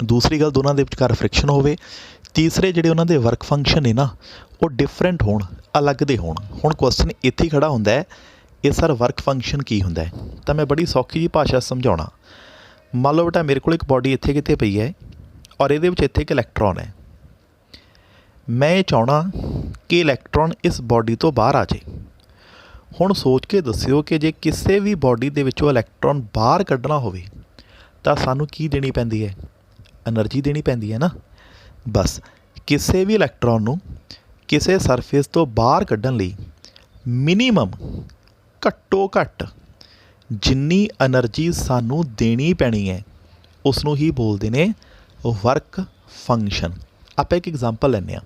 ਦੂਸਰੀ ਗੱਲ ਦੋਨਾਂ ਦੇ ਵਿਚਕਾਰ ਫ੍ਰਿਕਸ਼ਨ ਹੋਵੇ, ਤੀਸਰੇ ਜਿਹੜੇ ਉਹਨਾਂ ਦੇ ਵਰਕ ਫੰਕਸ਼ਨ ਨੇ ਨਾ ਉਹ ਡਿਫਰੈਂਟ ਹੋਣ, ਅਲੱਗ ਦੇ ਹੋਣ। ਹੁਣ ਕੁਐਸਚਨ ਇੱਥੇ ਹੀ ਖੜਾ ਹੁੰਦਾ ਹੈ, ਇਹ ਸਰ ਵਰਕ ਫੰਕਸ਼ਨ ਕੀ ਹੁੰਦਾ ਹੈ? ਤਾਂ ਮੈਂ ਬੜੀ ਸੌਖੀ ਜਿਹੀ ਭਾਸ਼ਾ ਸਮਝਾਉਣਾ। ਮੰਨ ਲਓ ਬੇਟਾ ਮੇਰੇ ਕੋਲ ਇੱਕ ਬਾਡੀ ਇੱਥੇ ਕਿਤੇ ਪਈ ਹੈ ਔਰ ਇਹਦੇ ਵਿੱਚ ਇੱਥੇ ਇੱਕ ਇਲੈਕਟ੍ਰੋਨ ਹੈ। ਮੈਂ ਇਹ ਚਾਹੁੰਦਾ ਕਿ ਇਲੈਕਟ੍ਰੋਨ ਇਸ ਬਾਡੀ ਤੋਂ ਬਾਹਰ ਆ ਜਾਏ। ਹੁਣ ਸੋਚ ਕੇ ਦੱਸਿਓ ਕਿ ਜੇ ਕਿਸੇ ਵੀ ਬਾਡੀ ਦੇ ਵਿੱਚੋਂ ਇਲੈਕਟ੍ਰੋਨ ਬਾਹਰ ਕੱਢਣਾ ਹੋਵੇ ਤਾਂ ਸਾਨੂੰ ਕੀ ਦੇਣੀ ਪੈਂਦੀ ਹੈ? ਐਨਰਜੀ ਦੇਣੀ ਪੈਂਦੀ ਹੈ ਨਾ। ਬਸ ਕਿਸੇ ਵੀ ਇਲੈਕਟ੍ਰੋਨ ਨੂੰ ਕਿਸੇ ਸਰਫੇਸ ਤੋਂ ਬਾਹਰ ਕੱਢਣ ਲਈ ਮਿਨੀਮਮ ਘੱਟੋ ਘੱਟ ਜਿੰਨੀ ਐਨਰਜੀ ਸਾਨੂੰ ਦੇਣੀ ਪੈਣੀ ਹੈ ਉਸ ਨੂੰ ਹੀ ਬੋਲਦੇ ਨੇ ਵਰਕ ਫੰਕਸ਼ਨ। ਆਪਾਂ ਇੱਕ ਐਗਜ਼ਾਮਪਲ ਲੈਂਦੇ ਹਾਂ।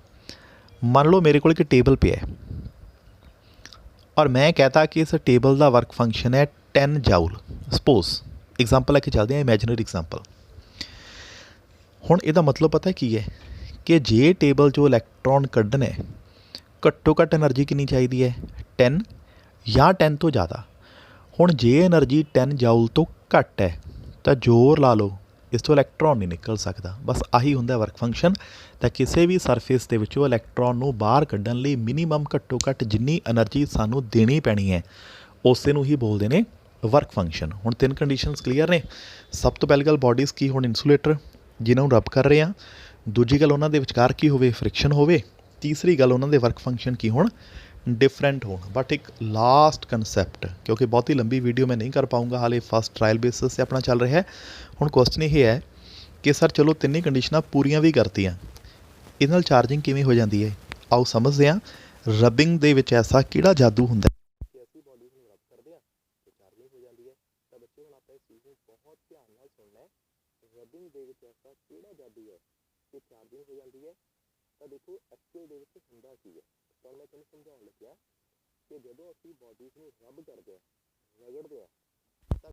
ਮੰਨ ਲਓ ਮੇਰੇ ਕੋਲ ਇੱਕ ਟੇਬਲ ਪਿਆ ਹੈ ਔਰ ਮੈਂ ਕਹਤਾ ਕਿ ਇਸ ਟੇਬਲ ਦਾ ਵਰਕ ਫੰਕਸ਼ਨ ਹੈ 10 ਜਾਊਲ। ਸਪੋਜ਼ ਐਗਜ਼ਾਮਪਲ ਲੈ ਕੇ ਚੱਲਦੇ ਹਾਂ, ਇਮੈਜਨਰੀ ਐਗਜ਼ਾਮਪਲ। ਹੁਣ ਇਹਦਾ ਮਤਲਬ ਪਤਾ ਕੀ ਹੈ ਕਿ ਜੇ ਟੇਬਲ 'ਚੋਂ ਇਲੈਕਟ੍ਰੋਨ ਕੱਢਣਾ ਹੈ ਘੱਟੋ ਘੱਟ ਐਨਰਜੀ ਕਿੰਨੀ ਚਾਹੀਦੀ ਹੈ? 10 ਜਾਂ 10 ਤੋਂ ਜ਼ਿਆਦਾ। ਹੁਣ ਜੇ ਐਨਰਜੀ 10 ਜਾਊਲ ਤੋਂ ਘੱਟ ਹੈ ਤਾਂ ਜ਼ੋਰ ਲਾ ਲਓ ਇਸ ਤੋਂ ਇਲੈਕਟ੍ਰੋਨ ਨਹੀਂ ਨਿਕਲ ਸਕਦਾ। ਬਸ ਆਹੀ ਹੁੰਦਾ ਵਰਕ ਫੰਕਸ਼ਨ। ਤਾਂ ਕਿਸੇ ਵੀ ਸਰਫੇਸ ਦੇ ਵਿੱਚੋਂ ਇਲੈਕਟ੍ਰੋਨ ਨੂੰ ਬਾਹਰ ਕੱਢਣ ਲਈ ਮਿਨੀਮਮ ਘੱਟੋ ਘੱਟ ਜਿੰਨੀ ਐਨਰਜੀ ਸਾਨੂੰ ਦੇਣੀ ਪੈਣੀ ਹੈ ਉਸੇ ਨੂੰ ਹੀ ਬੋਲਦੇ ਨੇ ਵਰਕ ਫੰਕਸ਼ਨ। ਹੁਣ 3 ਕੰਡੀਸ਼ਨਸ ਕਲੀਅਰ ਨੇ। ਸਭ ਤੋਂ ਪਹਿਲੀ ਗੱਲ ਬਾਡੀਜ਼ ਕੀ ਹੋਣ? ਇਨਸੂਲੇਟਰ, ਜਿਨ੍ਹਾਂ ਨੂੰ ਰੱਬ ਕਰ ਰਹੇ ਹਾਂ। ਦੂਜੀ ਗੱਲ ਉਹਨਾਂ ਦੇ ਵਿਚਕਾਰ ਕੀ ਹੋਵੇ? ਫ੍ਰਿਕਸ਼ਨ ਹੋਵੇ। ਤੀਸਰੀ ਗੱਲ ਉਹਨਾਂ ਦੇ ਵਰਕ ਫੰਕਸ਼ਨ ਕੀ ਹੋਣ? ਡਿਫਰੈਂਟ ਹੋਣ। ਬਟ ਇੱਕ ਲਾਸਟ ਕੰਸੈਪਟ, ਕਿਉਂਕਿ ਬਹੁਤੀ ਲੰਬੀ ਵੀਡੀਓ ਮੈਂ ਨਹੀਂ ਕਰ ਪਾਊਂਗਾ, ਹਾਲੇ ਫਸਟ ਟਰਾਇਲ ਬੇਸਿਸ 'ਤੇ ਆਪਣਾ ਚੱਲ ਰਿਹਾ ਹੈ। ਹੁਣ ਕੁਐਸਚਨ ਇਹ ਹੈ ਕਿ ਸਰ ਚਲੋ 3 ਕੰਡੀਸ਼ਨਾਂ ਪੂਰੀਆਂ ਵੀ ਕਰਤੀਆਂ, ਇਹਦੇ ਨਾਲ ਚਾਰਜਿੰਗ ਕਿਵੇਂ ਹੋ ਜਾਂਦੀ ਹੈ? ਆਓ ਸਮਝਦੇ ਹਾਂ। ਰਬਿੰਗ ਦੇ ਵਿੱਚ ਐਸਾ ਕਿਹੜਾ ਜਾਦੂ ਹੁੰਦਾ ਕਿ ਅਸੀਂ ਬਾਡੀ ਨੂੰ ਰਬ ਕਰਦੇ ਹਾਂ ਤੇ ਚਾਰਜਿੰਗ ਹੋ ਜਾਂਦੀ ਹੈ? ਤਾਂ ਬੱਚੇ ਹੁਣ ਆਪਾਂ ਇਸ ਚੀਜ਼ ਨੂੰ ਬਹੁਤ ਧਿਆਨ ਨਾਲ ਸੁਣਨਾ ਹੈ। ਰਬਿੰਗ ਦੇ ਵਿੱਚ ਐਸਾ ਕਿਹੜਾ ਜਾਦੂ ਹੈ ਕਿ ਚਾਰਜਿੰਗ ਹੋ ਜਾਂਦੀ ਹੈ? ਤਾਂ ਦੇਖੋ ਐਕਚੁਅਲ ਦੇ ਵਿੱਚ ਹੁੰਦਾ ਕੀ ਹੈ, ਤਾਂ ਮੈਂ ਤੁਹਾਨੂੰ ਸਮਝਾਉਣ ਲੱਗਿਆ ਕਿ ਜਦੋਂ ਅਸੀਂ ਬਾਡੀਜ਼ ਨੂੰ ਰਬ ਕਰਦੇ ਹਾਂ, ਰਗੜਦੇ ਹਾਂ,